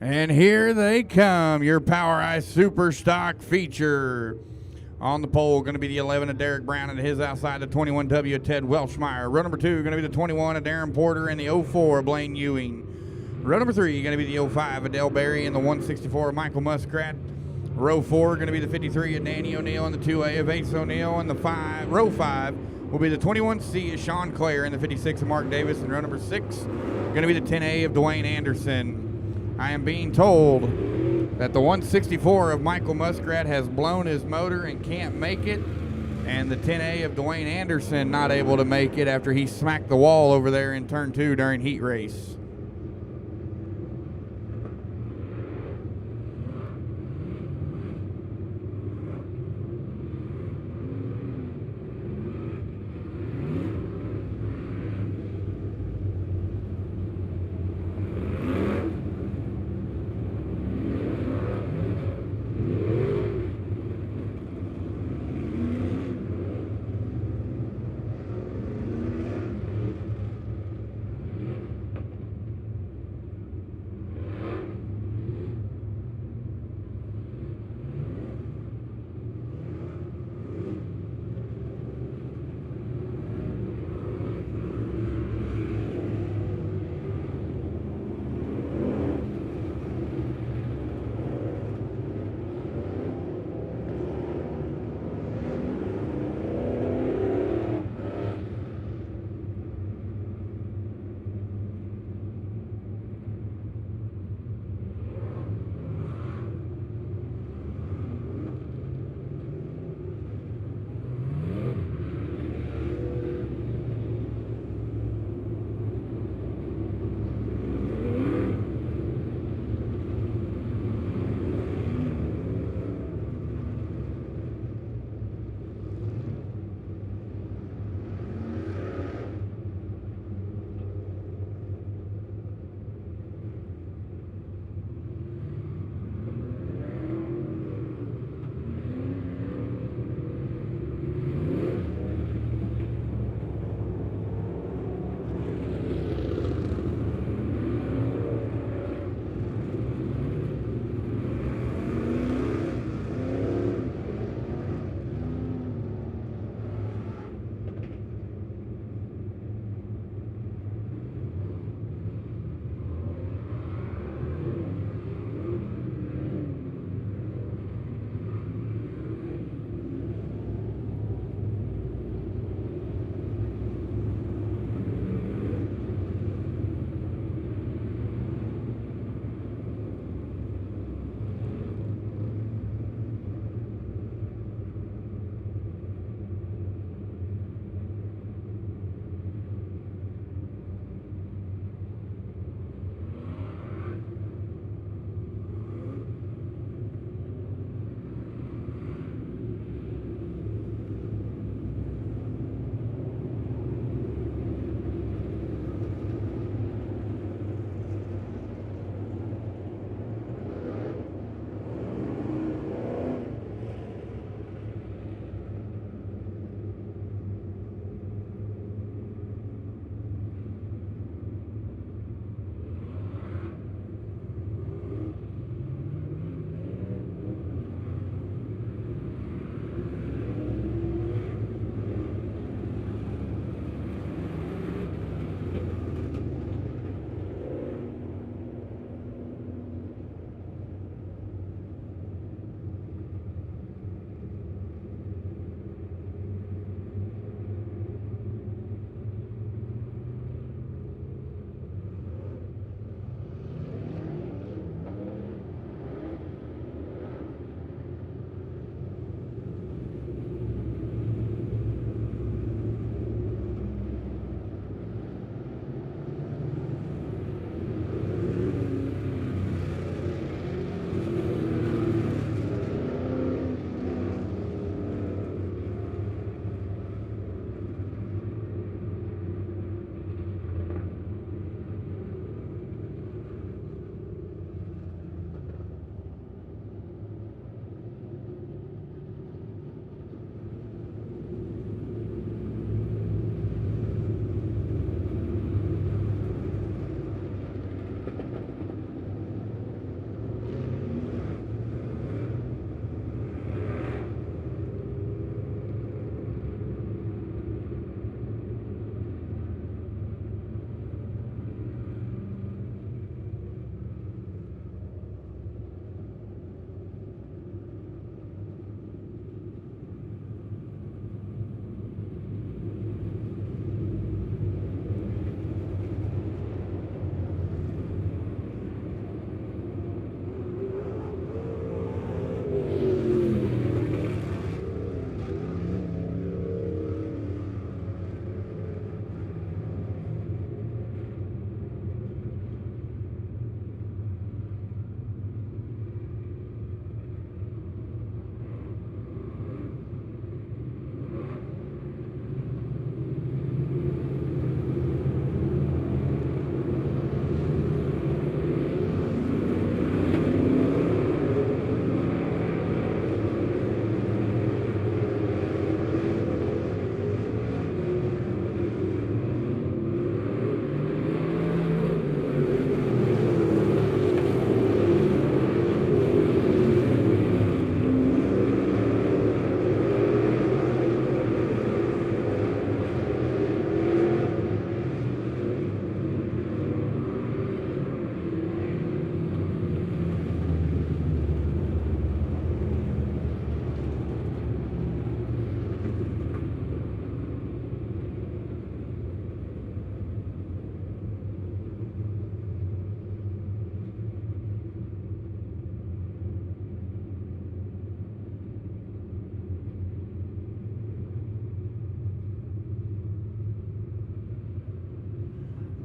And here they come, your POWRi Super Stock feature. On the pole, going to be the 11 of Derek Brown and his outside, the 21W of Ted Welshmeyer. Row number 2, going to be the 21 of Darren Porter and the 04 of Blaine Ewing. Row number 3, going to be the 05 of Del Berry and the 164 of Michael Muskrat. Row 4, going to be the 53 of Danny O'Neill and the 2A of Ace O'Neill. And row 5 will be the 21C of Sean Clare and the 56 of Mark Davis. And row number 6, going to be the 10A of Dwayne Anderson. I am being told that the 164 of Michael Muskrat has blown his motor and can't make it, and the 10A of Dwayne Anderson not able to make it after he smacked the wall over there in turn 2 during heat race.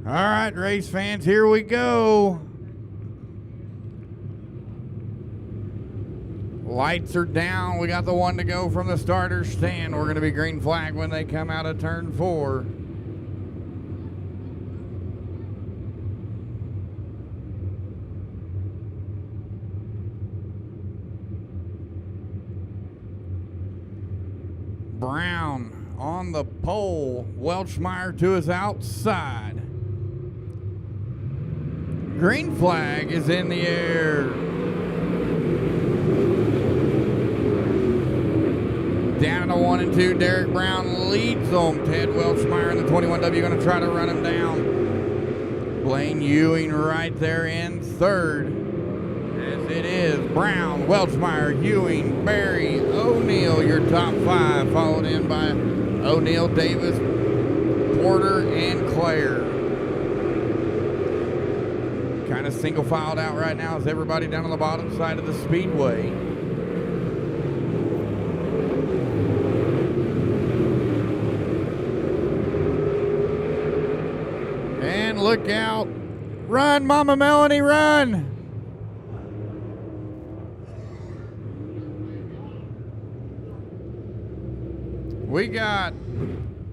All right, race fans, here we go. Lights are down. We got the one to go from the starter stand. We're going to be green flag when they come out of turn 4. Brown on the pole. Welchmeyer to his outside. Green flag is in the air. Down to 1 and 2. Derek Brown leads them. Ted Welchmeyer in the 21W going to try to run him down. Blaine Ewing right there in third. As it is Brown, Welchmeyer, Ewing, Barry, O'Neill, your top 5, followed in by O'Neill, Davis, Porter, and Claire. Kind of single filed out right now as everybody down on the bottom side of the speedway. And look out. Run, Mama Melanie, run. We got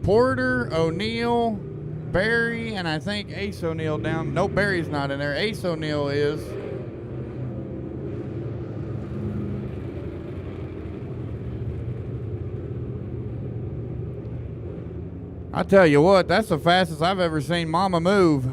Porter, O'Neill, Barry, and I think Ace O'Neill down. No, Barry's not in there. Ace O'Neill is. I tell you what, that's the fastest I've ever seen Mama move.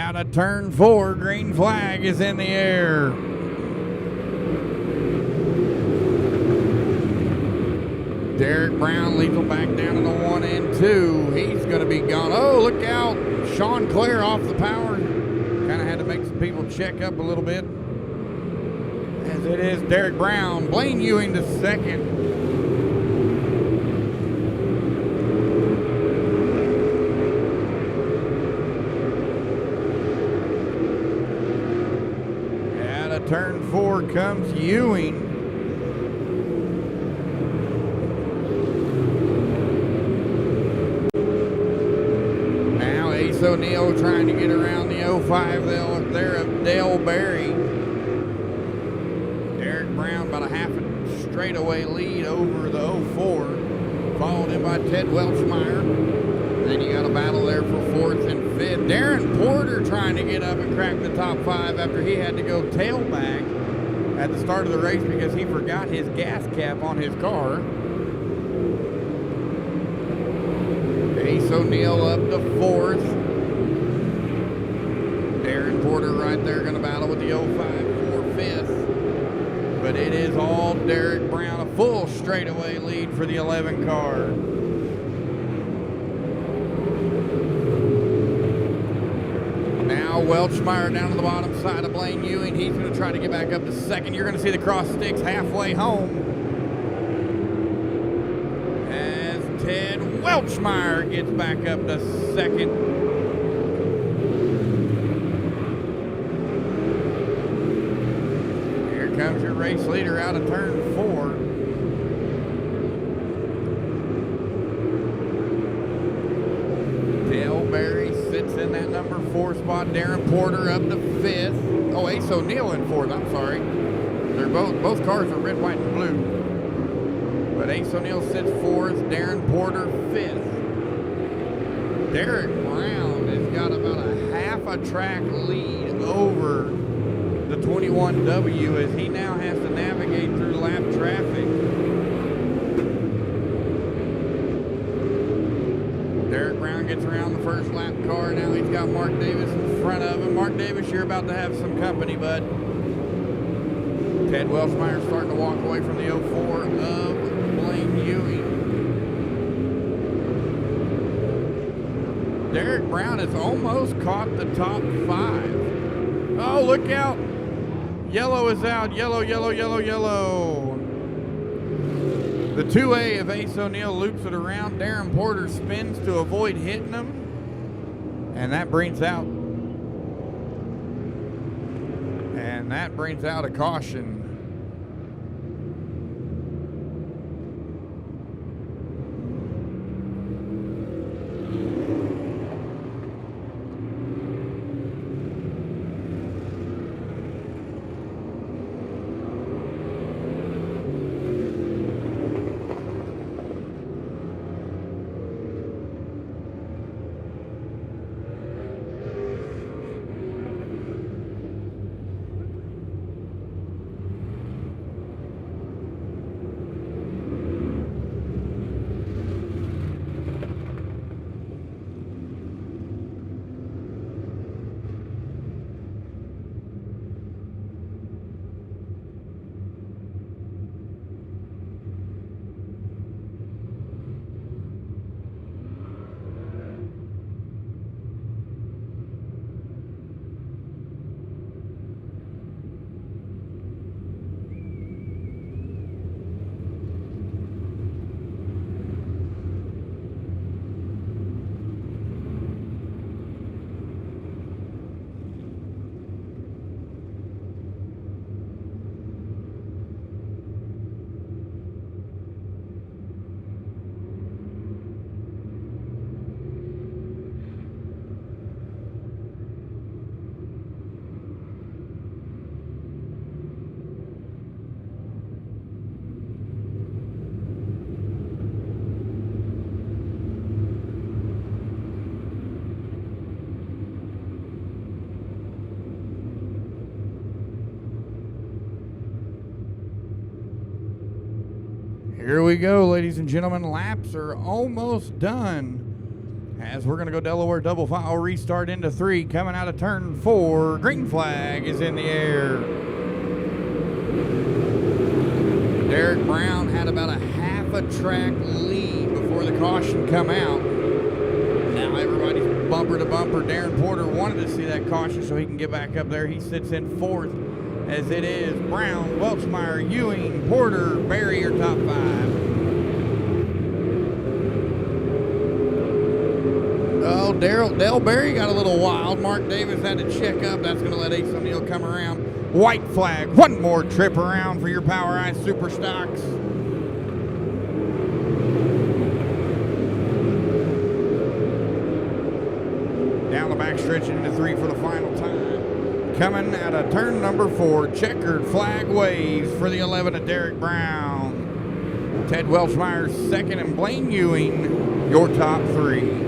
Out of turn 4, green flag is in the air. Derek Brown leads them back down to the 1 and 2. He's going to be gone. Oh, look out. Sean Clare off the power. Kind of had to make some people check up a little bit. As it is Derek Brown. Blaine Ewing to second. Out of turn 4 comes Ewing. O'Neal trying to get around the 05 there of Dale Berry. Derek Brown about a half a straightaway lead over the 04. Followed in by Ted Welchmeyer. Then you got a battle there for 4th and 5th. Darren Porter trying to get up and crack the top 5 after he had to go tailback at the start of the race because he forgot his gas cap on his car. Ace O'Neal up to 4th. Darren Porter right there going to battle with the 05 for 5th. But it is all Derek Brown, a full straightaway lead for the 11 car. Now Welchmeyer down to the bottom side of Blaine Ewing. He's going to try to get back up to second. You're going to see the cross sticks halfway home. As Ted Welchmeyer gets back up to second. Comes your race leader out of turn 4. Dale Berry sits in that number 4 spot. Darren Porter up to 5th. Oh, Ace O'Neal in 4th. I'm sorry. They're both cars are red, white, and blue. But Ace O'Neal sits 4th. Darren Porter 5th. Derek Brown has got about a half a track lead over the 21W as he now has to navigate through lap traffic. Derek Brown gets around the first lap car. Now he's got Mark Davis in front of him. Mark Davis, you're about to have some company, bud. Ted Welchmeyer starting to walk away from the 04 of Blaine Ewing. Derek Brown has almost caught the top 5. Oh, look out. Yellow is out. Yellow, yellow, yellow, yellow. The 2A of Ace O'Neal loops it around. Darren Porter spins to avoid hitting him. And that brings out a caution. Here we go, ladies and gentlemen. Laps are almost done As we're going to go Delaware double file restart into 3. Coming out of turn 4. Green flag is in the air. Derek Brown had about a half a track lead before the caution come out. Now everybody's bumper to bumper. Darren Porter wanted to see that caution so he can get back up there. He sits in 4th as it is Brown, Welchmeyer, Ewing, Porter, Berry are top 5. Oh, Dale Berry got a little wild. Mark Davis had to check up. That's going to let Ace O'Neal come around. White flag. One more trip around for your POWRi Super Stocks. Down the back stretch into 3 for the final time. Coming out of turn number 4. Checkered flag waves for the 11 of Derek Brown. Ted Welchmeyer 2nd and Blaine Ewing your top 3.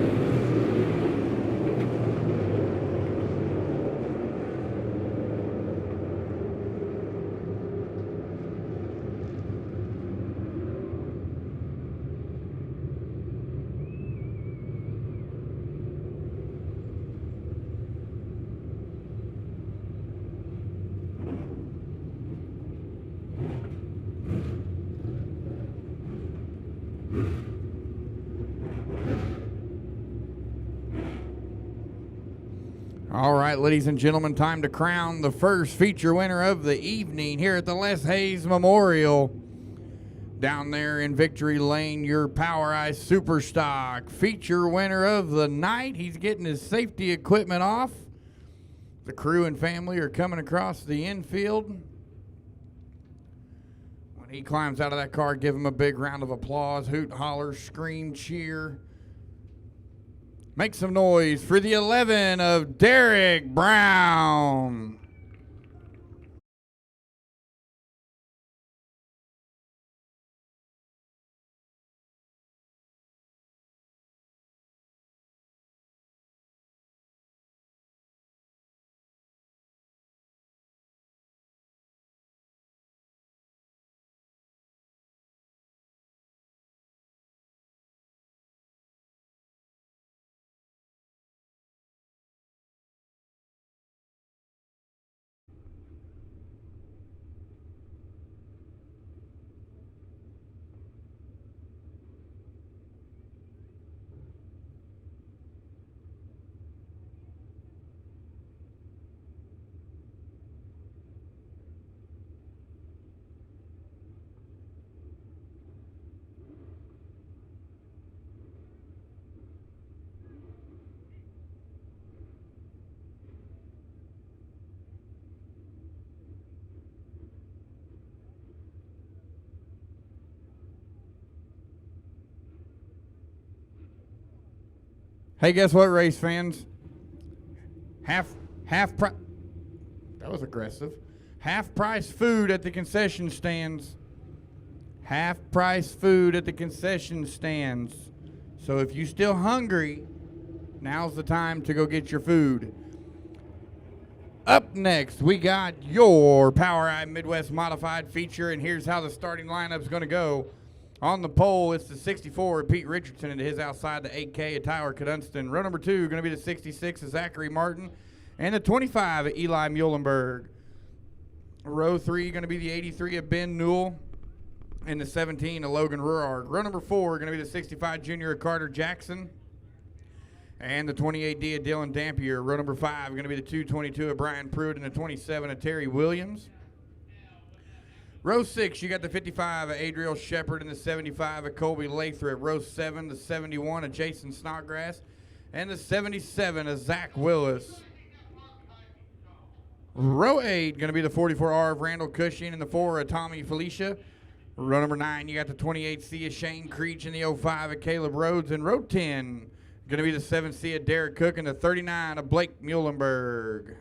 All right, ladies and gentlemen, time to crown the first feature winner of the evening here at the Les Hayes Memorial. Down there in Victory Lane, your POWRi Super Stock feature winner of the night. He's getting his safety equipment off. The crew and family are coming across the infield. When he climbs out of that car, give him a big round of applause. Hoot, holler, scream, cheer. Make some noise for the 11 of Derek Brown. Hey, guess what, race fans? Half price. That was aggressive. Half price food at the concession stands. Half price food at the concession stands. So if you're still hungry, now's the time to go get your food. Up next, we got your POWRi Midwest Modified feature, and here's how the starting lineup's going to go. On the pole, it's the 64 of Pete Richardson and his outside, the 8K of Tyler Cadunston. Row number 2 going to be the 66 of Zachary Martin and the 25 of Eli Muhlenberg. Row 3 going to be the 83 of Ben Newell and the 17 of Logan Ruard. Row number 4 going to be the 65 junior of Carter Jackson and the 28D of Dylan Dampier. Row number 5 going to be the 222 of Brian Pruitt and the 27 of Terry Williams. Row 6, you got the 55 of Adriel Shepard and the 75 of Colby Lathrop. Row 7, the 71 of Jason Snodgrass and the 77 of Zach Willis. Row 8, going to be the 44R of Randall Cushing and the 4 of Tommy Felicia. Row number 9, you got the 28C of Shane Creech and the 05 of Caleb Rhodes. And row 10, going to be the 7C of Derek Cook and the 39 of Blake Muhlenberg.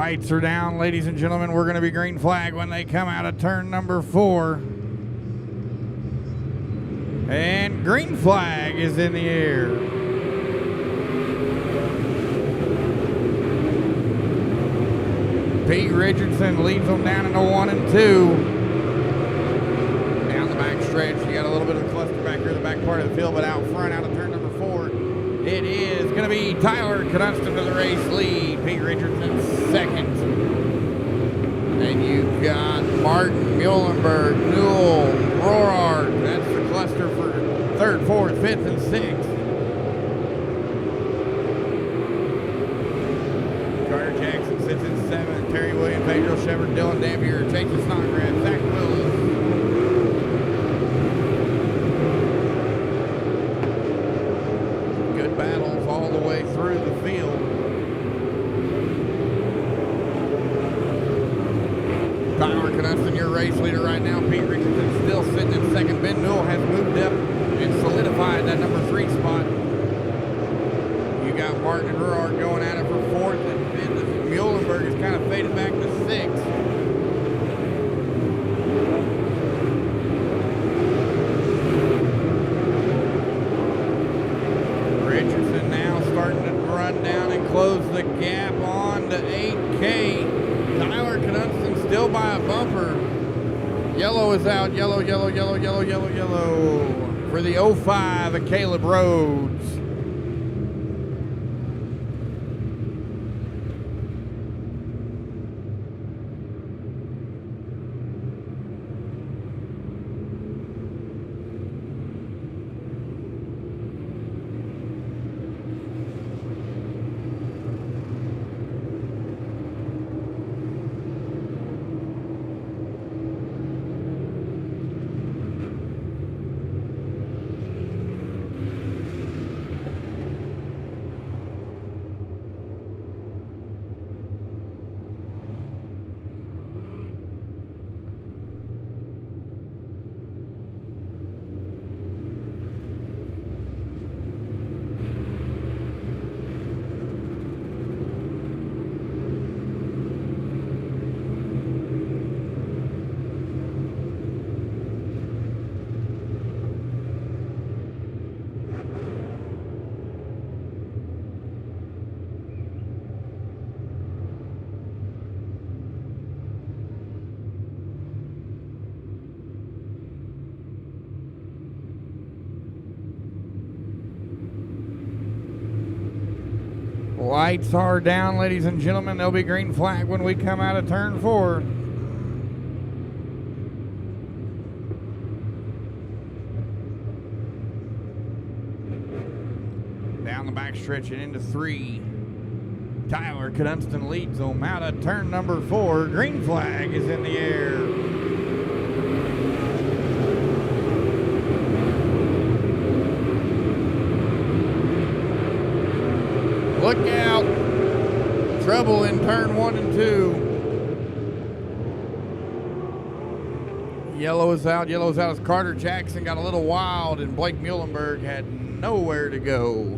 Lights are down, ladies and gentlemen. We're going to be green flag when they come out of turn number 4. And green flag is in the air. Pete Richardson leads them down into 1 and 2. Down the back stretch, you got a little bit of a cluster back here in the back part of the field, but out front, out of turn number 4, it is going to be Tyler Knudston to the race lead. Pete Richardson second. And you've got Martin, Muhlenberg, Newell, Rohrart. That's the cluster for 3rd, 4th, 5th, and 6th. Carter Jackson sits in 7th. Terry Williams, Pedro Shepard, Dylan Dampier, Jason Snodgrass, Zach Willis. Good battles all the way through the field. Tyler Knudston, your race leader right now. Pete Richardson still sitting in 2nd. Ben Newell has moved up and solidified that number 3 spot. You got Martin and Rohrart going at it for 4th, and Muhlenberg is kind of faded back to 6th. Richardson now starting to run down and close the gap on to 8K. Tyler Knudston still by a bumper. Yellow is out. Yellow, yellow, yellow, yellow, yellow, yellow. For the 05 of Caleb Rhodes. Lights are down, ladies and gentlemen. There'll be green flag when we come out of turn 4. Down the back stretch and into 3. Tyler Knudston leads them out of turn number 4. Green flag is in the air. Look out. Trouble in turn 1 and 2. Yellow is out. Yellow is out as Carter Jackson got a little wild and Blake Muhlenberg had nowhere to go.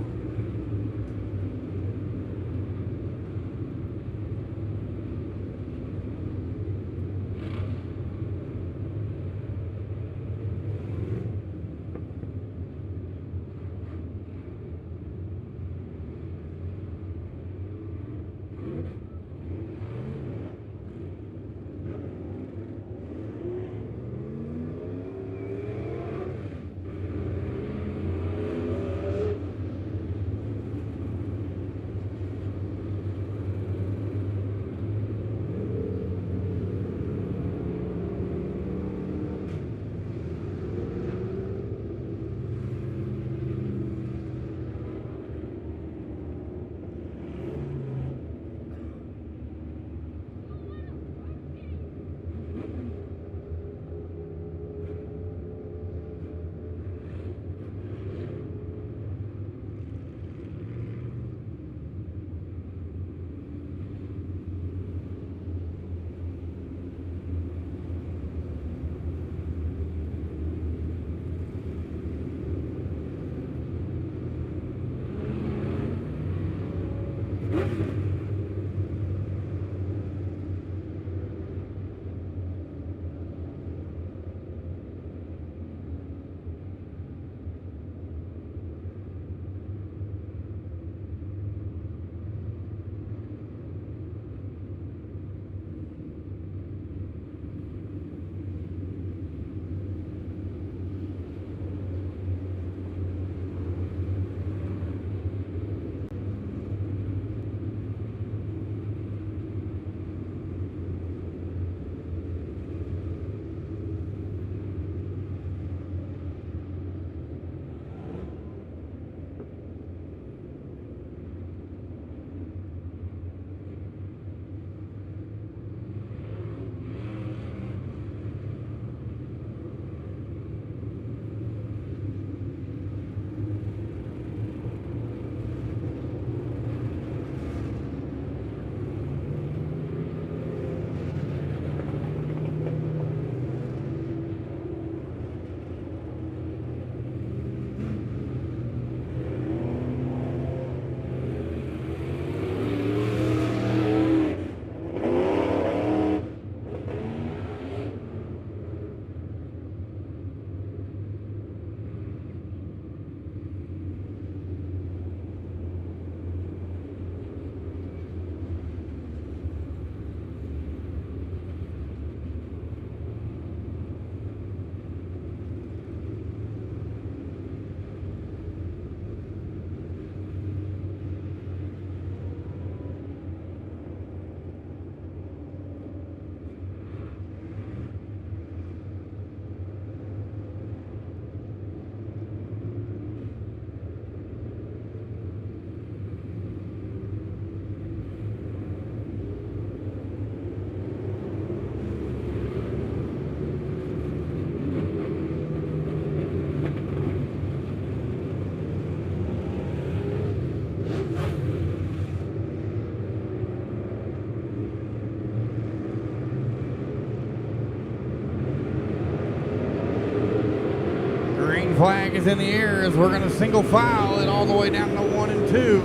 Green flag is in the air as we're going to single file it all the way down to 1 and 2.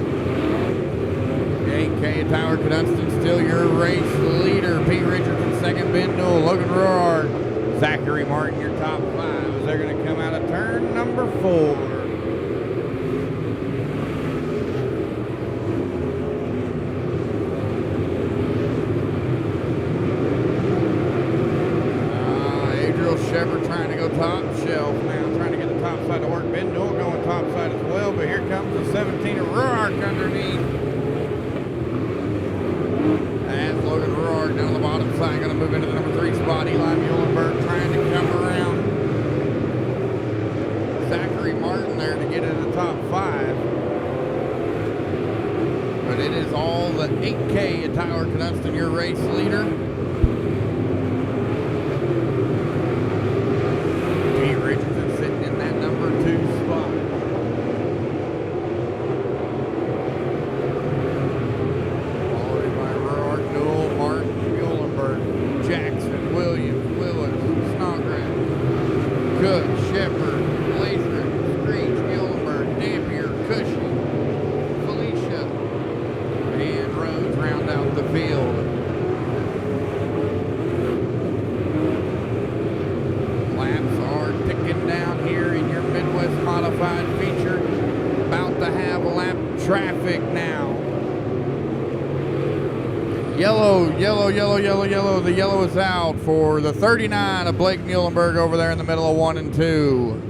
8K Tyler Dunston still your race leader. Pete Richardson second, Ben Newell, Logan Roark, Zachary Martin your top 5 as they're going to come out of turn number 4. Shepard trying to go top shelf now, trying to get the top side to work. Ben Newell going top side as well, but here comes the 17 of Roark underneath. And Logan Roark down the bottom side, going to move into the number 3 spot. Eli Muhlenberg trying to come around. Zachary Martin there to get in the top 5. But it is all the 8K at Tyler Dunston, your race leader. Yellow. The yellow is out for the 39 of Blake Muhlenberg over there in the middle of 1 and 2.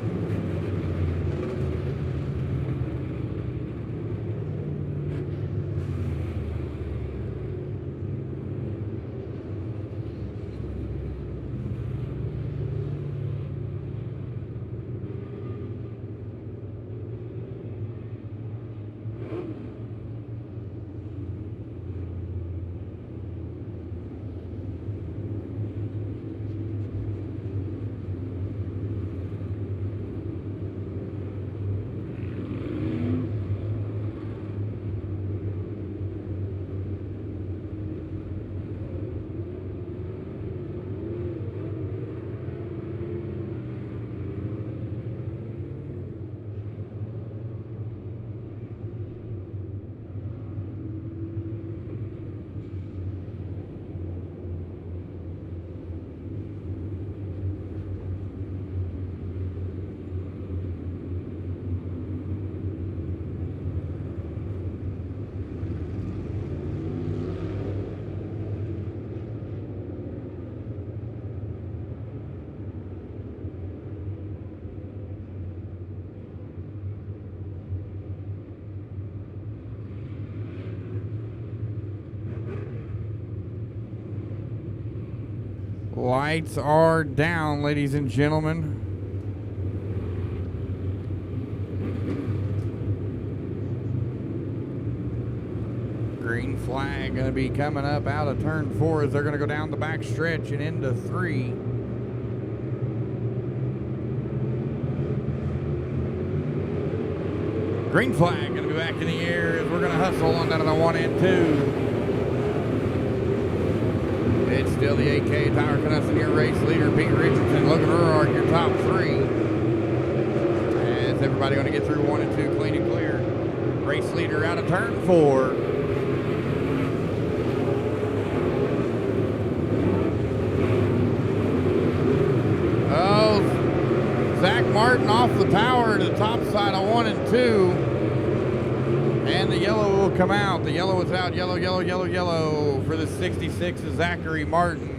Lights are down, ladies and gentlemen. Green flag going to be coming up out of turn 4 as they're going to go down the back stretch and into 3. Green flag going to be back in the air as we're going to hustle on down to the 1 and 2. It's still the 8K Tyler Dunston, your race leader. Pete Richardson, Logan Roark, your top 3. As everybody going to get through 1 and 2 clean and clear. Race leader out of turn 4. Oh, Zach Martin off the power to the top side of 1 and 2. And the yellow will come out. The yellow is out. Yellow for the 66 of Zachary Martin.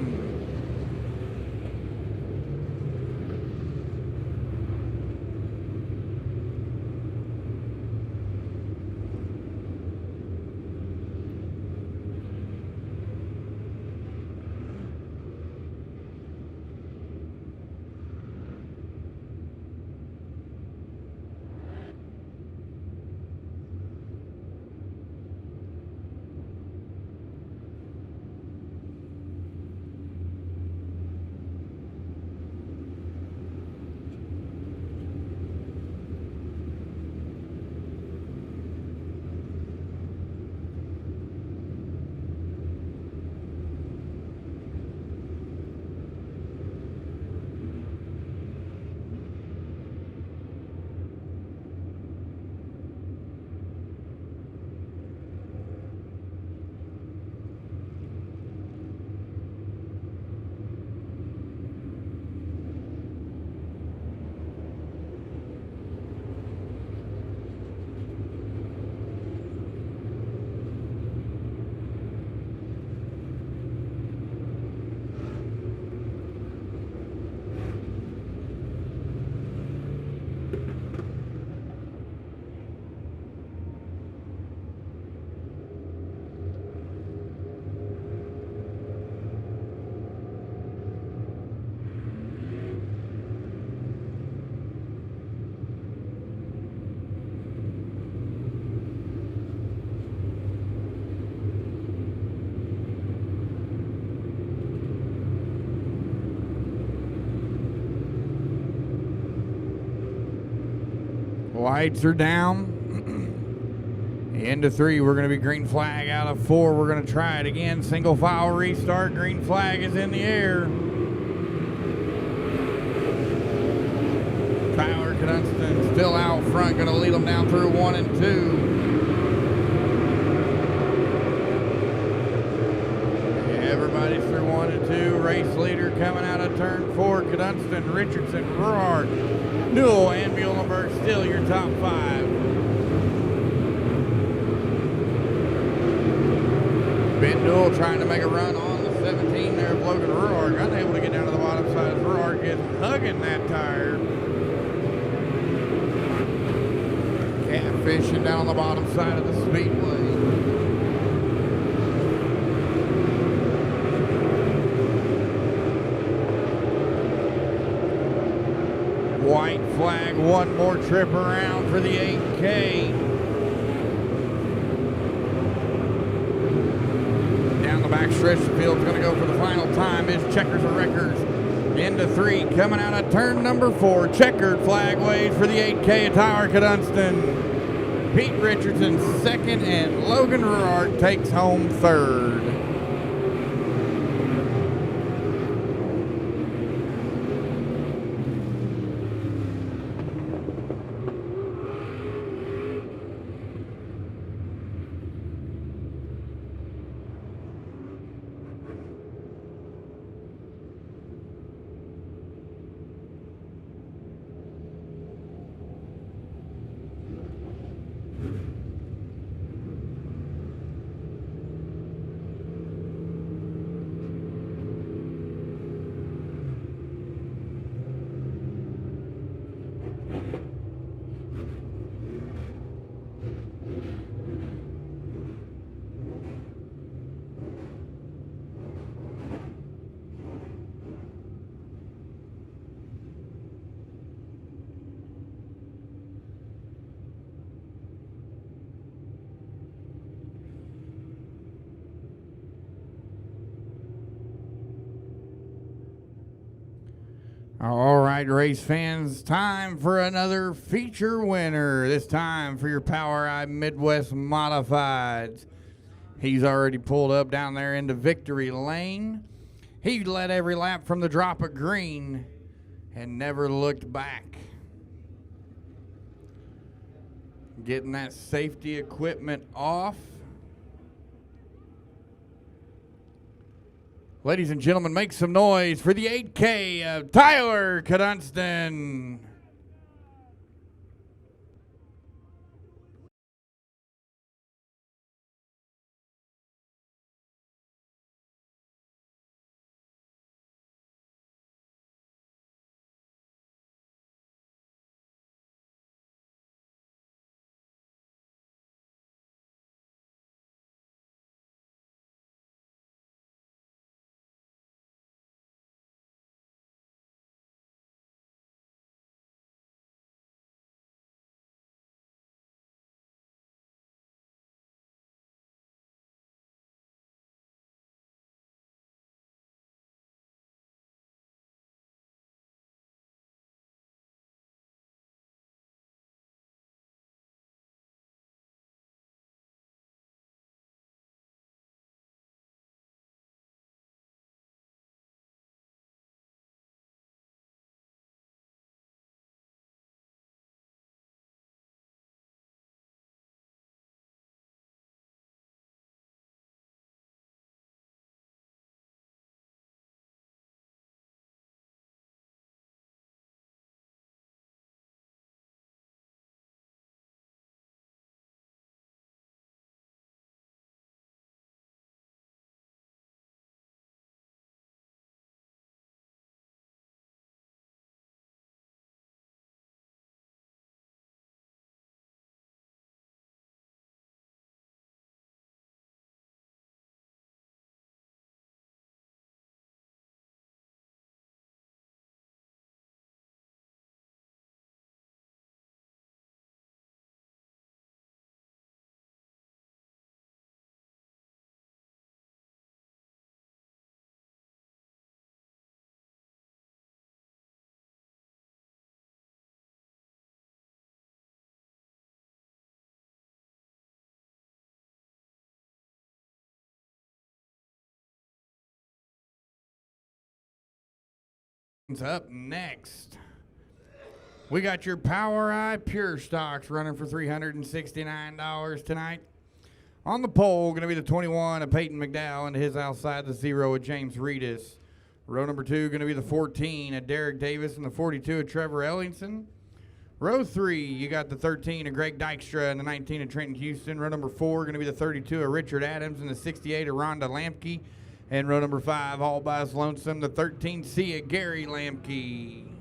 Lights are down. Into 3, we're going to be green flag. Out of 4, we're going to try it again. Single file restart. Green flag is in the air. Tyler Knudston still out front, going to lead them down through 1 and 2. Everybody's through 1 and 2. Race leader coming out of turn 4. Knudston, Richardson, Ruark, Newell, and Muhlenberg still your top 5. Ben Newell trying to make a run on the 17 there of Logan Ruark. Unable to get down to the bottom side. Ruark is hugging that tire. Catfishing down on the bottom side of the speedway. White flag, one more trip around for the 8K. Down the back stretch, the field's going to go for the final time. Is Checkers of Wreckers into 3, coming out of turn number 4. Checkered flag waves for the 8K. Tyler Knudston, Pete Richardson 2nd, and Logan Ruark takes home 3rd. All right, race fans, time for another feature winner. This time for your POWRi Midwest Modifieds. He's already pulled up down there into victory lane. He led every lap from the drop of green and never looked back. Getting that safety equipment off. Ladies and gentlemen, make some noise for the 8K of Tyler Knudston. Up next, we got your POWRi Pure Stocks running for $369 tonight. On the pole, going to be the 21 of Peyton McDowell and his outside the 0 of James Reedus. Row number 2 going to be the 14 of Derek Davis and the 42 of Trevor Ellingson. Row 3, you got the 13 of Greg Dykstra and the 19 of Trenton Houston. Row number 4 going to be the 32 of Richard Adams and the 68 of Rhonda Lampke. And row number 5, all by his lonesome, the 13C of Gary Lampke.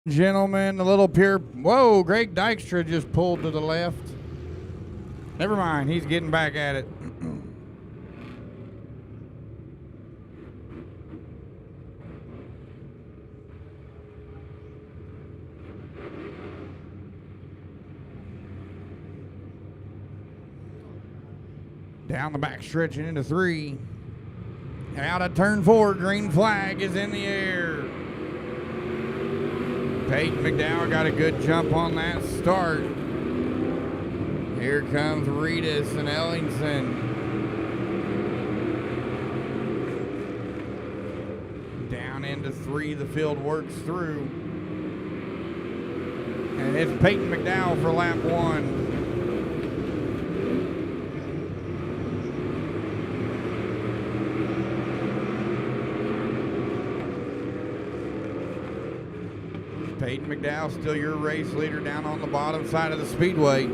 Gentlemen, a little pure. Whoa, Greg Dykstra just pulled to the left. Never mind, he's getting back at it. Down the back stretch and into 3. Out of turn 4, green flag is in the air. Peyton McDowell got a good jump on that start. Here comes Reedus and Ellingson. Down into 3, the field works through. And it's Peyton McDowell for lap 1. Peyton McDowell still your race leader down on the bottom side of the speedway.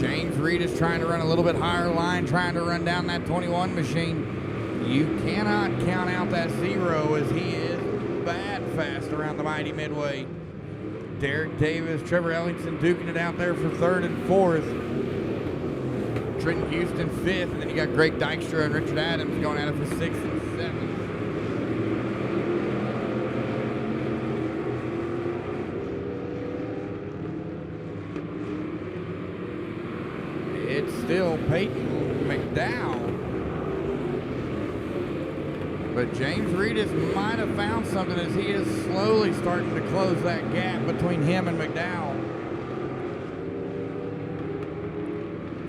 James Reedus trying to run a little bit higher line, trying to run down that 21 machine. You cannot count out that 0 as he is bad fast around the mighty Midway. Derek Davis, Trevor Ellingson duking it out there for 3rd and 4th. Trenton Houston 5th, and then you got Greg Dykstra and Richard Adams going at it for 6th and 7th. It's still Peyton McDowell. But James Reedus might have found something as he is slowly starting to close that gap between him and McDowell.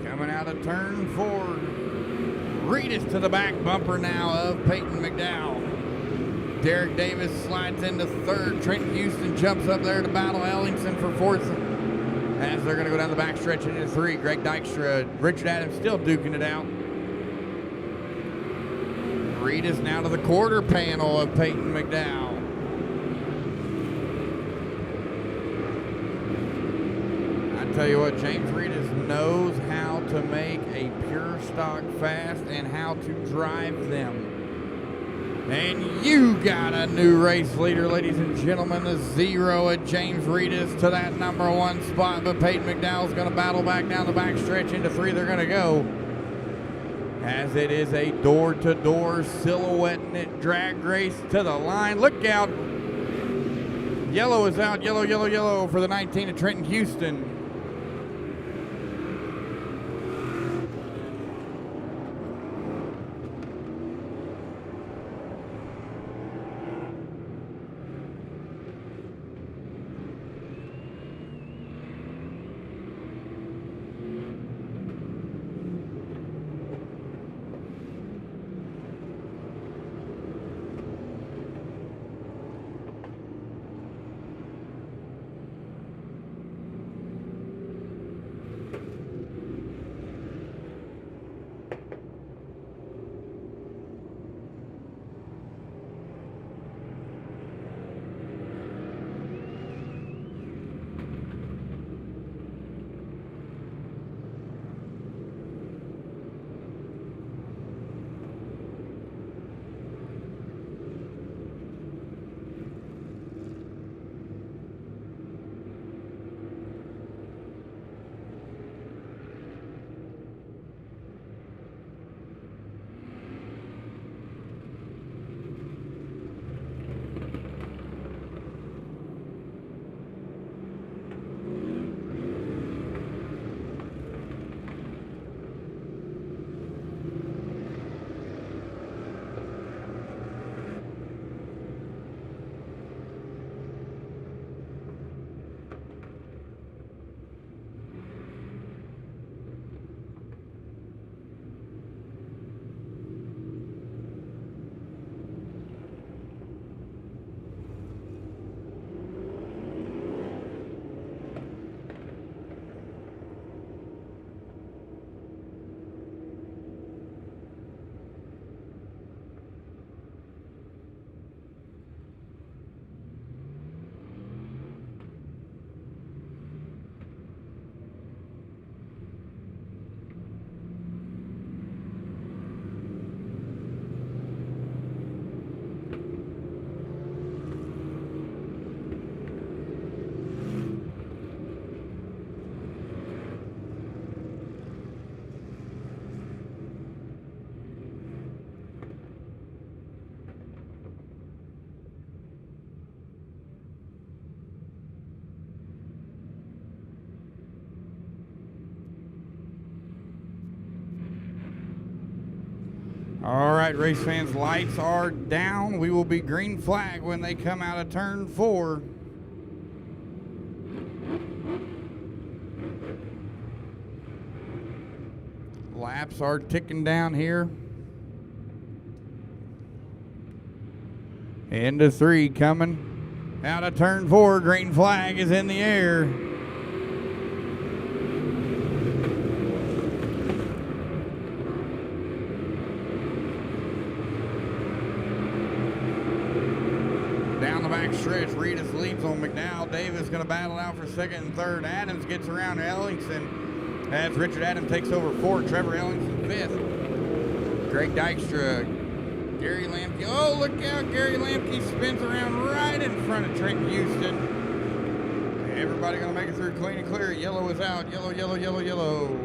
Coming out of turn 4. Reedus to the back bumper now of Peyton McDowell. Derek Davis slides into 3rd. Trenton Houston jumps up there to battle Ellingson for 4th. As they're going to go down the back stretch into 3. Greg Dykstra, Richard Adams still duking it out. Reedus now to the quarter panel of Peyton McDowell. I tell you what, James Reedus knows how to make a pure stock fast and how to drive them. And you got a new race leader, ladies and gentlemen. The 0 at James Reedus to that number 1 spot, but Peyton McDowell's going to battle back down the back stretch into 3. They're going to go. As it is a door-to-door silhouette knit drag race to the line. Look out. Yellow is out. Yellow, yellow, yellow for the 19 of Trenton Houston. All right, race fans, lights are down. We will be green flag when they come out of turn 4. Laps are ticking down here. Into 3 coming. Out of turn 4, green flag is in the air. Down the back stretch, Reedus leads on McDowell. Davis going to battle out for 2nd and 3rd. Adams gets around Ellingson as Richard Adams takes over 4th. Trevor Ellingson 5th. Greg Dykstra, Gary Lamke. Oh, look out. Gary Lamke spins around right in front of Trenton Houston. Everybody going to make it through clean and clear. Yellow is out. Yellow, yellow, yellow, yellow.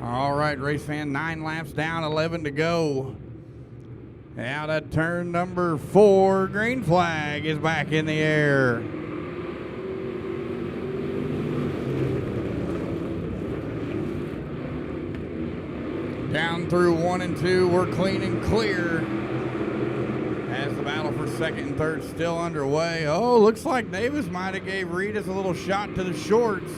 All right, race fan, 9 laps down, 11 to go. Out at turn number 4, green flag is back in the air. Down through 1 and 2, we're clean and clear. As the battle for second and third still underway. Oh, looks like Davis might have gave Reedus a little shot to the shorts.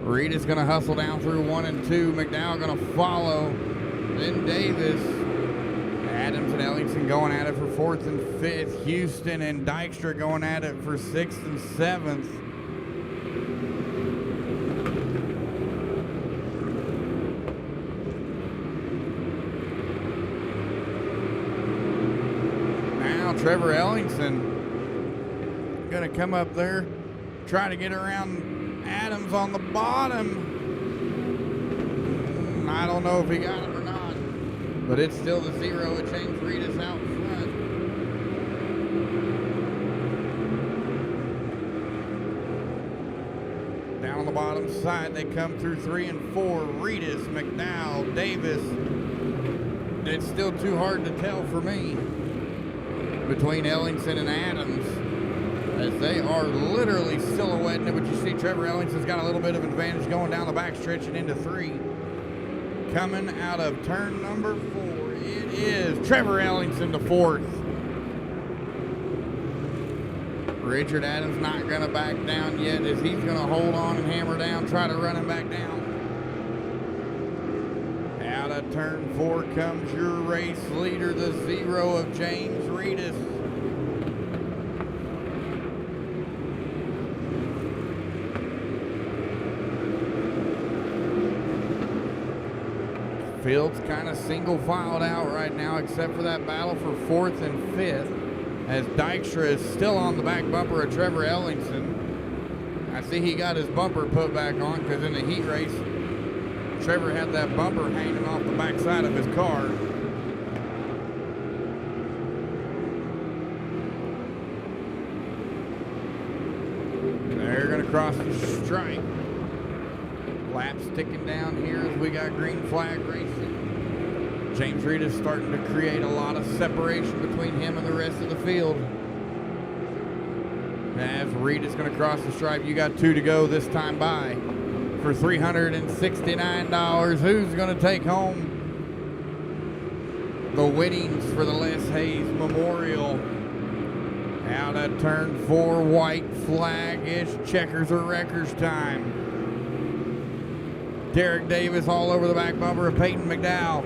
Reedus gonna hustle down through 1 and 2. McDowell gonna follow. Then Davis. Adams and Ellingson going at it for 4th and 5th. Houston and Dykstra going at it for 6th and 7th. Now Trevor Ellingson gonna come up there, try to get around Adams on the bottom. I don't know if he got it or not, but it's still the 0 of James Reedus out front. Down on the bottom side, they come through 3 and 4. Reedus, McDowell, Davis. It's still too hard to tell for me between Ellingson and Adams, as they are literally silhouetting it. But you see Trevor Ellingson's got a little bit of advantage going down the backstretch and into 3. Coming out of turn number 4, it is Trevor Ellingson to 4th. Richard Adams not going to back down yet, as he's going to hold on and hammer down, try to run him back down. Out of turn 4 comes your race leader, the 0 of James Reedus. Field's kind of single filed out right now, except for that battle for 4th and 5th, as Dykstra is still on the back bumper of Trevor Ellingson. I see he got his bumper put back on, because in the heat race, Trevor had that bumper hanging off the back side of his car. They're going to cross the stripe. Laps ticking down here as we got green flag racing. James Reedus starting to create a lot of separation between him and the rest of the field. As Reedus going to cross the stripe, you got 2 to go this time by for $369. Who's going to take home the winnings for the Les Hayes Memorial? Out at turn 4, white flag. It's checkers or wreckers time. Derek Davis all over the back bumper of Peyton McDowell.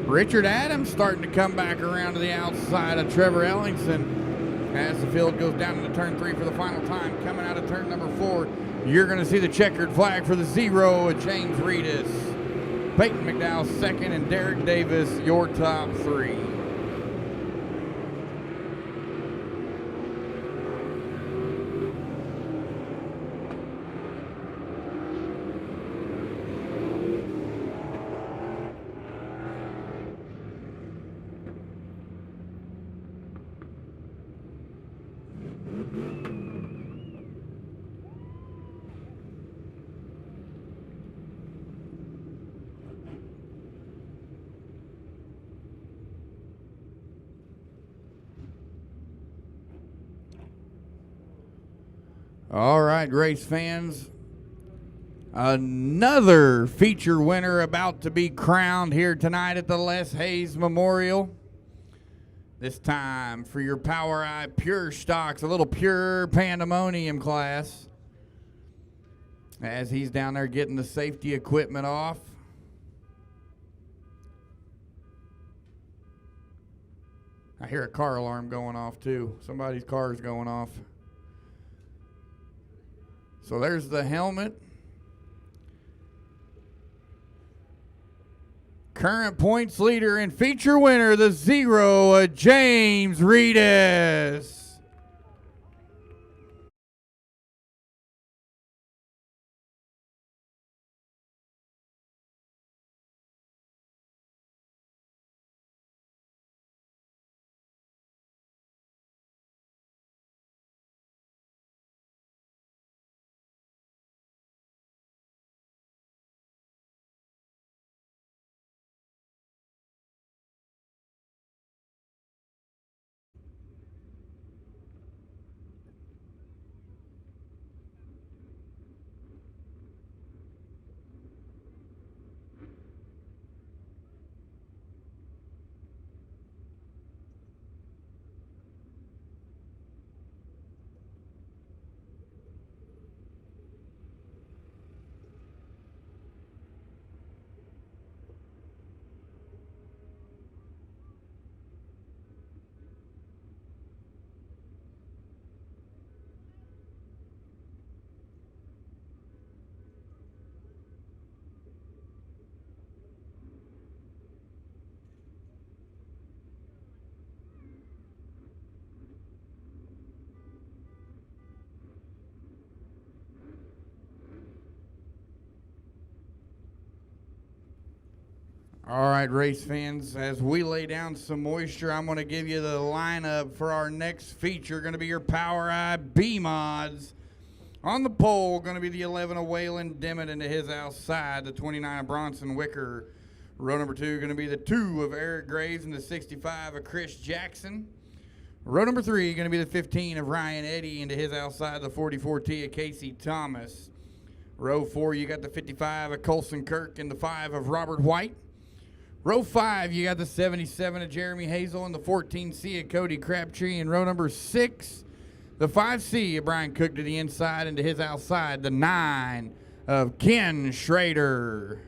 Richard Adams starting to come back around to the outside of Trevor Ellingson as the field goes down into turn 3 for the final time. Coming out of turn number 4, you're going to see the checkered flag for the 0 of James Reedus. Peyton McDowell 2nd, and Derek Davis your top 3. All right, race fans. Another feature winner about to be crowned here tonight at the Les Hayes Memorial. This time for your POWRi Pure Stocks, a little pure pandemonium class. As he's down there getting the safety equipment off. I hear a car alarm going off too. Somebody's car is going off. So there's the helmet. Current points leader and feature winner, the 0 of James Reedus. All right, race fans, as we lay down some moisture, I'm going to give you the lineup for our next feature. Going to be your POWRi B mods. On the pole, going to be the 11 of Waylon Dimmitt into his outside, the 29 of Bronson Wicker. Row number 2 going to be the 2 of Eric Graves and the 65 of Chris Jackson. Row number 3 going to be the 15 of Ryan Eddy into his outside, the 44T of Casey Thomas. Row 4, you got the 55 of Colson Kirk and the 5 of Robert White. Row 5, you got the 77 of Jeremy Hazel and the 14C of Cody Crabtree. And row number 6, the 5C of Brian Cook to the inside and to his outside, the 9 of Ken Schrader.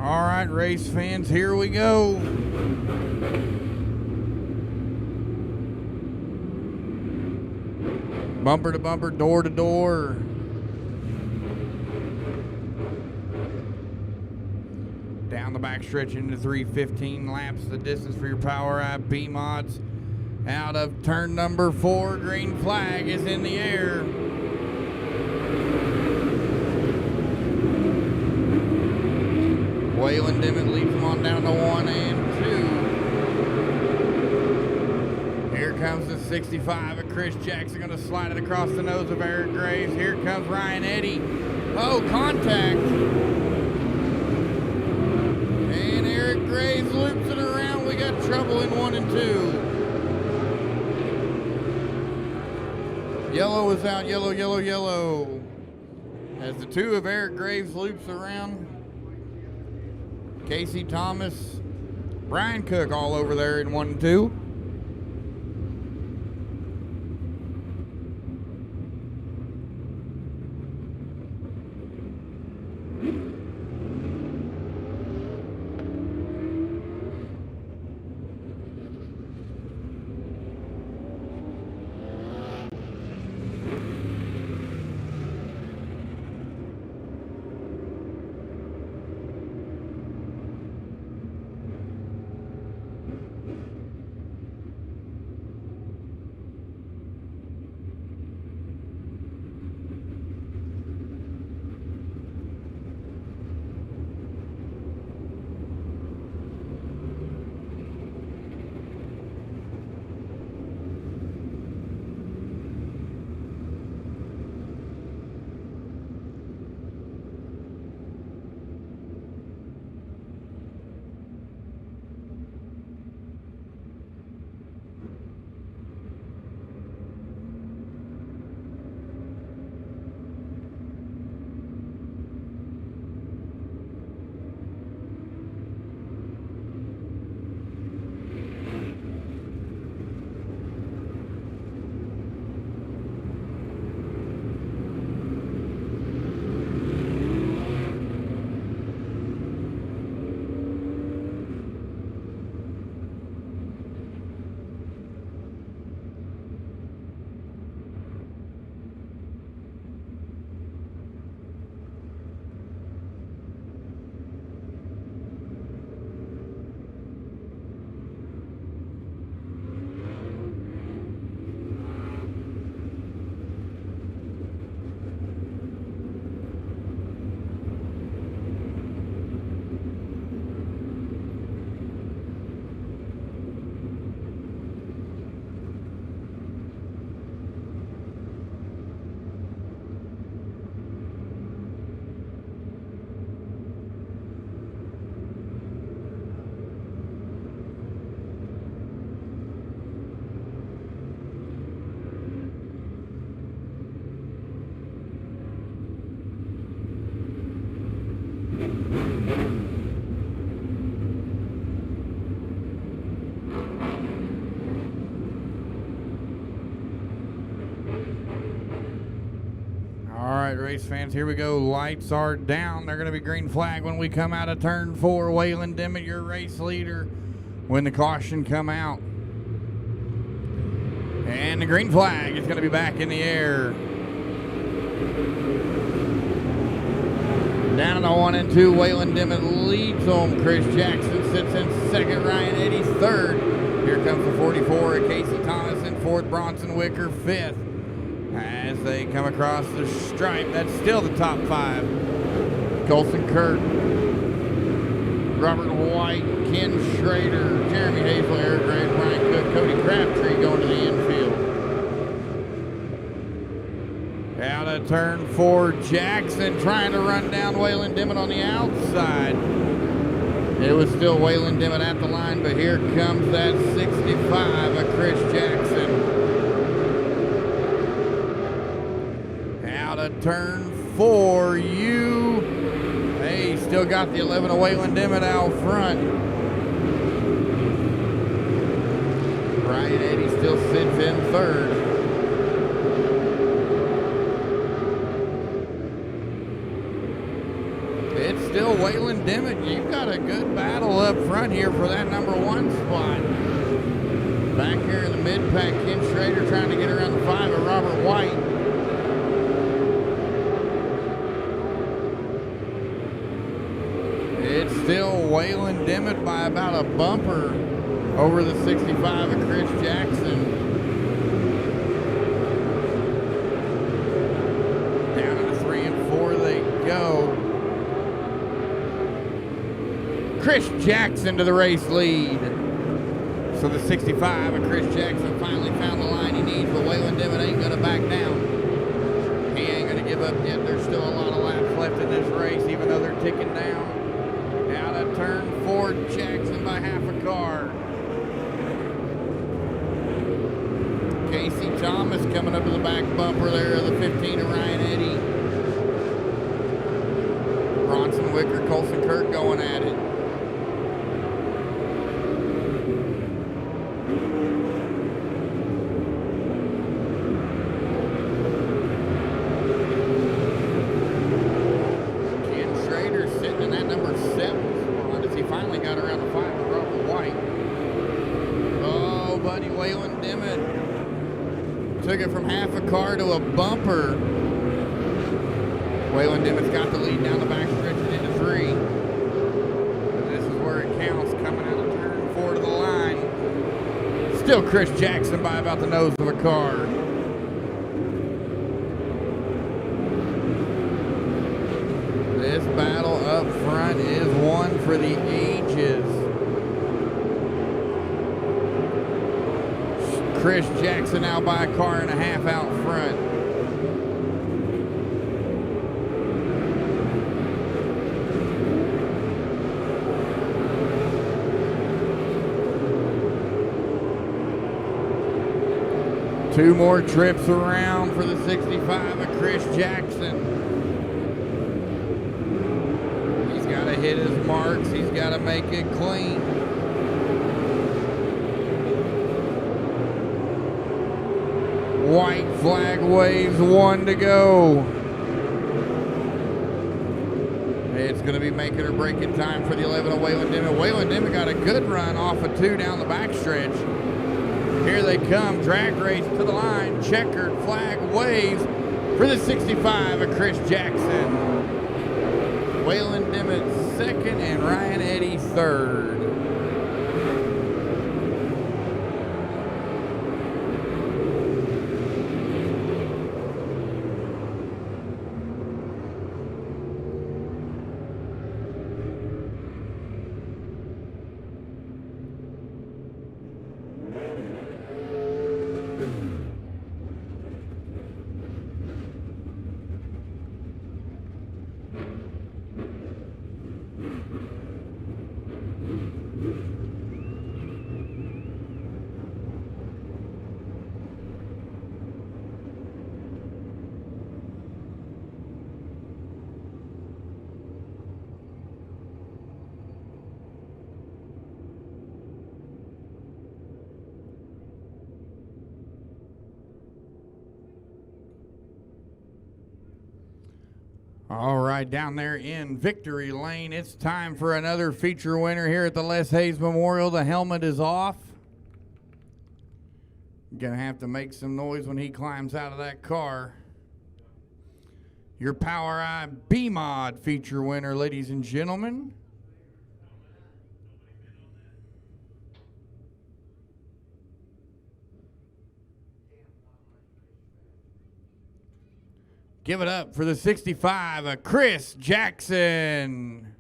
All right, race fans, here we go. Bumper to bumper, door to door. Down the back stretch into 3:15 laps, the distance for your POWRi B mods. Out of turn number 4, green flag is in the air. Waylon Dimmitt leads them on down to 1 and 2. Here comes the 65 of Chris Jackson, going to slide it across the nose of Eric Graves. Here comes Ryan Eddy. Oh, contact. And Eric Graves loops it around. We got trouble in 1 and 2. Yellow is out, yellow, yellow, yellow. As the 2 of Eric Graves loops around. Casey Thomas, Brian Cook all over there in 1 and 2. Race fans, here we go. Lights are down. They're going to be green flag when we come out of turn 4. Waylon Dimmitt, your race leader, when the caution come out. And the green flag is going to be back in the air. Down to 1 and 2. Waylon Dimmitt leads them. Chris Jackson sits in second. Ryan Eddy third. Here comes the 44 of Casey Thomas in fourth. Bronson Wicker fifth. As they come across the stripe, that's still the top 5. Colson Kurt, Robert White, Ken Schrader, Jeremy Hazel, Eric Graves, Brian Cook, Cody Crabtree going to the infield. Out of turn 4, Jackson trying to run down Waylon Dimmitt on the outside. It was still Waylon Dimmitt at the line, but here comes that 65 of Chris Jackson. Out of turn 4, hey, still got the 11 of Waylon Dimmitt out front. Brian Eddy still sits in third. It's still Waylon Dimmitt. You've got a good battle up front here for that number 1 spot. Back here in the mid-pack, Ken Schrader trying to get around the 5 of Robert White. It's still Waylon Dimmitt by about a bumper over the 65 of Chris Jackson. Down into 3 and 4 they go. Chris Jackson to the race lead. So the 65 of Chris Jackson finally found the line he needs, but Waylon Dimmitt ain't gonna back down. He ain't gonna give up yet. There's still a lot of laps left in this race, even though they're ticking down. Out of turn 4, Jackson by half a car. Casey Thomas coming up to the back bumper there of the 15 of Ryan Eddy. Bronson Wicker, Colson Kirk going at it. Took it from half a car to a bumper. Waylon Dimmitt's got the lead down the back stretch and into 3. But this is where it counts, coming out of turn 4 to the line. Still Chris Jackson by about the nose of a car. This battle up front is one for the ages. Chris Jackson now by a car and a half out front. Two more trips around for the 65 of Chris Jackson. He's got to hit his marks. He's got to make it clean. White flag waves, 1 to go. It's going to be making or breaking time for the 11 of Waylon Dimmitt. Waylon Dimmitt got a good run off of 2 down the backstretch. Here they come, drag race to the line, checkered flag waves for the 65 of Chris Jackson. Waylon Dimmitt 2nd and Ryan Eddy 3rd. All right, down there in victory lane, it's time for another feature winner here at the Les Hayes Memorial. The helmet is off. Gonna have to make some noise when he climbs out of that car. Your POWRi B-Mod feature winner, ladies and gentlemen. Give it up for the 65, Chris Jackson.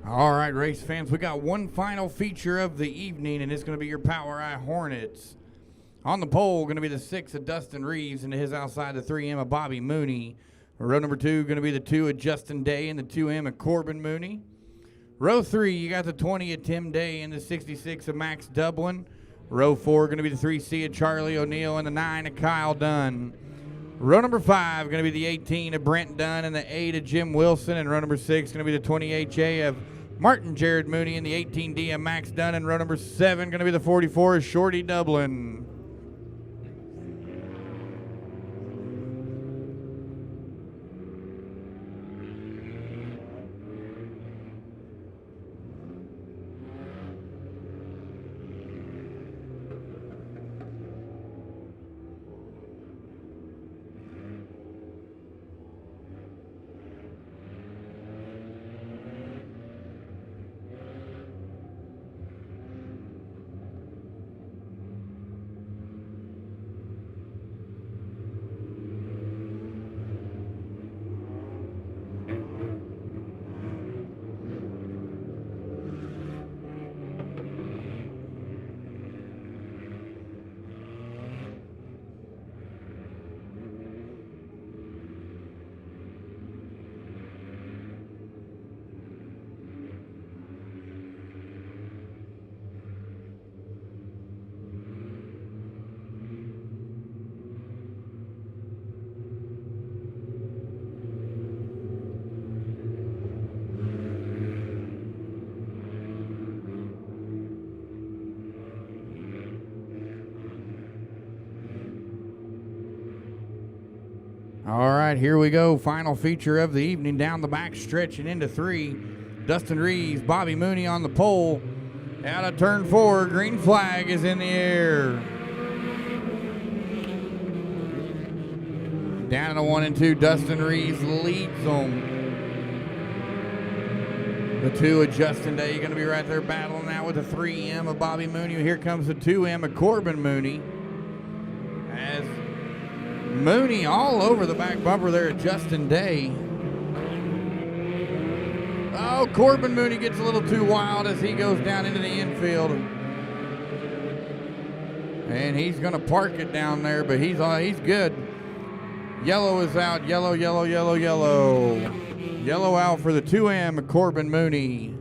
All right, race fans, we got one final feature of the evening, and it's going to be your POWRi Hornets. On the pole, going to be the 6 of Dustin Reeves, and his outside the 3M of Bobby Mooney. Row number 2, going to be the 2 of Justin Day and the 2M of Corbin Mooney. Row 3, you got the 20 of Tim Day and the 66 of Max Dublin. Row 4, going to be the 3C of Charlie O'Neill and the 9 of Kyle Dunn. Row number 5, going to be the 18 of Brent Dunn and the 8 of Jim Wilson. And row number 6, going to be the 20HA of Martin Jared Mooney and the 18D of Max Dunn. And row number 7, going to be the 44 of Shorty Dublin. All right, here we go. Final feature of the evening, down the back stretch and into 3. Dustin Reeves, Bobby Mooney on the pole. Out of turn 4, green flag is in the air. Down to the 1 and 2, Dustin Reeves leads them. The 2 of Justin Day going to be right there battling out with the 3M of Bobby Mooney. Here comes the 2M of Corbin Mooney. As Mooney all over the back bumper there at Justin Day. Oh, Corbin Mooney gets a little too wild as he goes down into the infield. And he's going to park it down there, but he's good. Yellow is out. Yellow, yellow, yellow, yellow. Yellow out for the 2M of Corbin Mooney.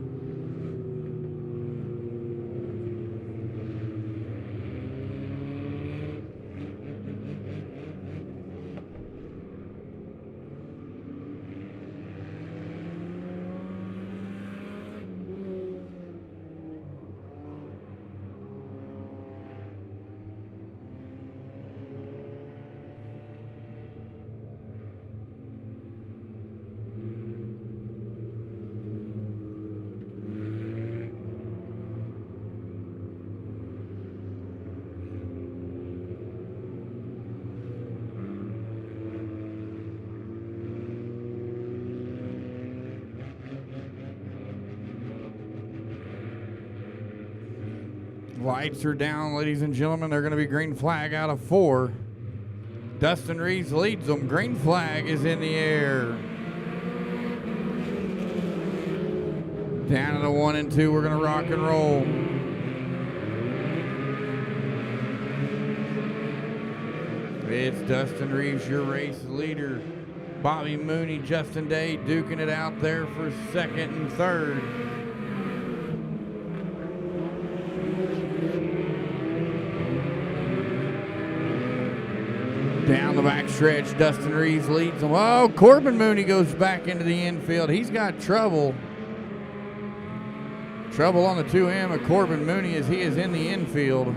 Lights are down, ladies and gentlemen. They're going to be green flag out of 4. Dustin Reeves leads them. Green flag is in the air. Down to the 1 and 2. We're going to rock and roll. It's Dustin Reeves, your race leader. Bobby Mooney, Justin Day duking it out there for 2nd and 3rd. Down the back stretch, Dustin Reeves leads them. Oh, Corbin Mooney goes back into the infield. He's got trouble. Trouble on the 2M of Corbin Mooney as he is in the infield.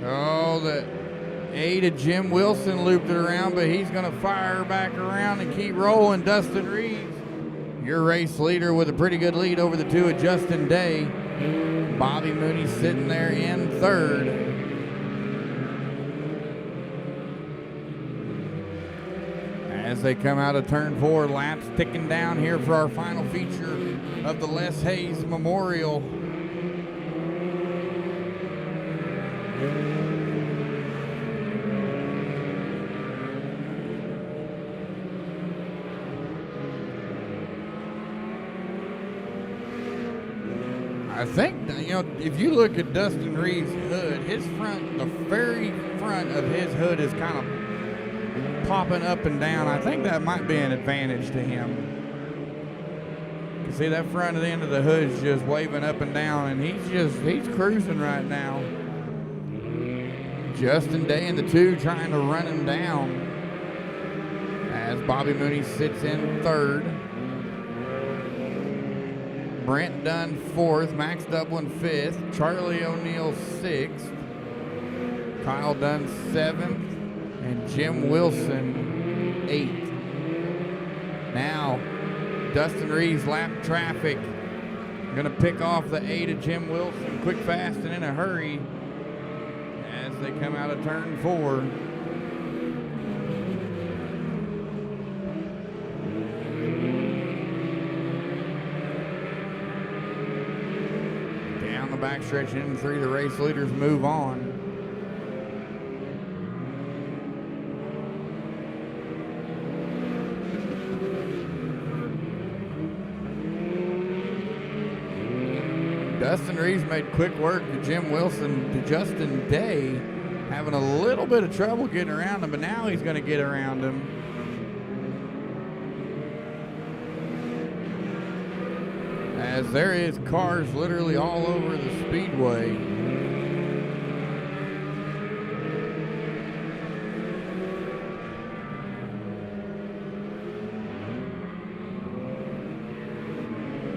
Oh, the 8 of Jim Wilson looped it around, but he's going to fire back around and keep rolling. Dustin Reeves, your race leader, with a pretty good lead over the 2 of Justin Day. Bobby Mooney sitting there in 3rd. As they come out of turn 4, laps ticking down here for our final feature of the Les Hayes Memorial. I think, you know, if you look at Dustin Reeves' hood, his front, the very front of his hood is kind of popping up and down. I think that might be an advantage to him. You see that front of the end of the hood is just waving up and down, and he's cruising right now. Justin Day in the 2 trying to run him down as Bobby Mooney sits in 3rd. Brent Dunn 4th, Max Dublin 5th, Charlie O'Neill 6th, Kyle Dunn 7th, and Jim Wilson 8th. Now, Dustin Reeves lap traffic. Gonna pick off the 8 of Jim Wilson quick, fast, and in a hurry as they come out of turn 4. Backstretch in 3, the race leaders move on. Dustin Reeves made quick work to Jim Wilson, to Justin Day, having a little bit of trouble getting around him, but now he's going to get around him. As there is cars literally all over the speedway.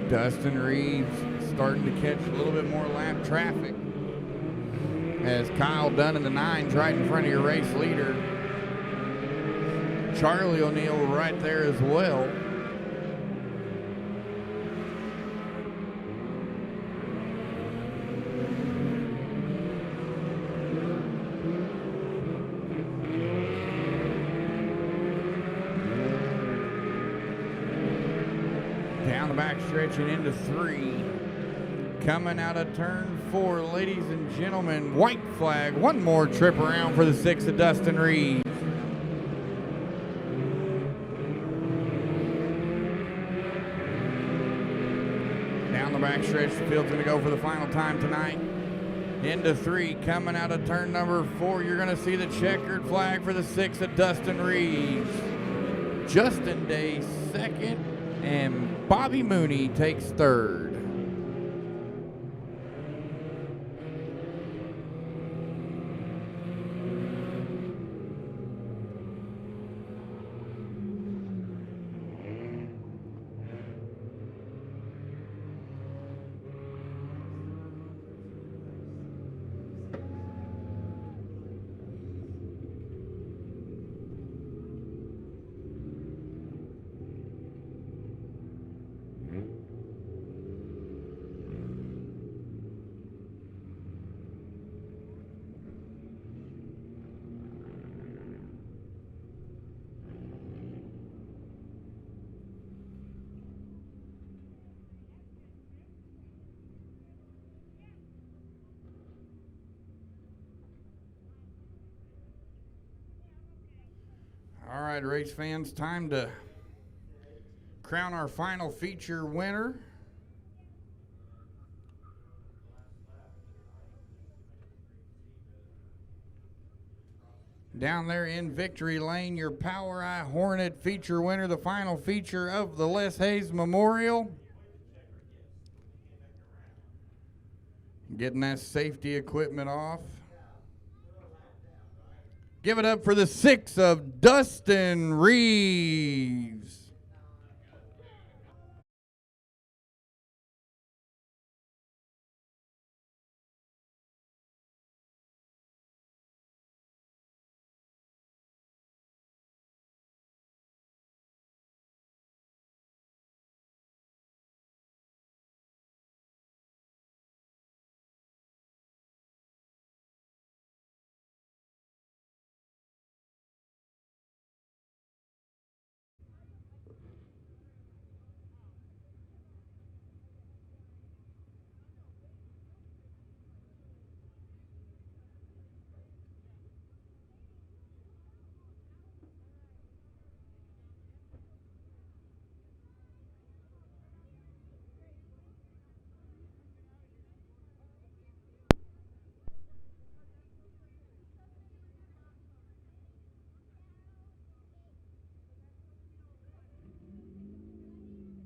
Dustin Reeves starting to catch a little bit more lap traffic as Kyle Dunn in the 9's right in front of your race leader. Charlie O'Neill right there as well. Stretching into 3. Coming out of turn 4, ladies and gentlemen, white flag. One more trip around for the 6 of Dustin Reeves. Down the backstretch, the field's going to go for the final time tonight. Into 3, coming out of turn number 4, you're going to see the checkered flag for the 6 of Dustin Reeves. Justin Day 2nd, and Bobby Mooney takes 3rd. All right, race fans, time to crown our final feature winner. Down there in victory lane, your POWRi Hornet feature winner, the final feature of the Les Hayes Memorial. Getting that safety equipment off. Give it up for the 6 of Dustin Reeves.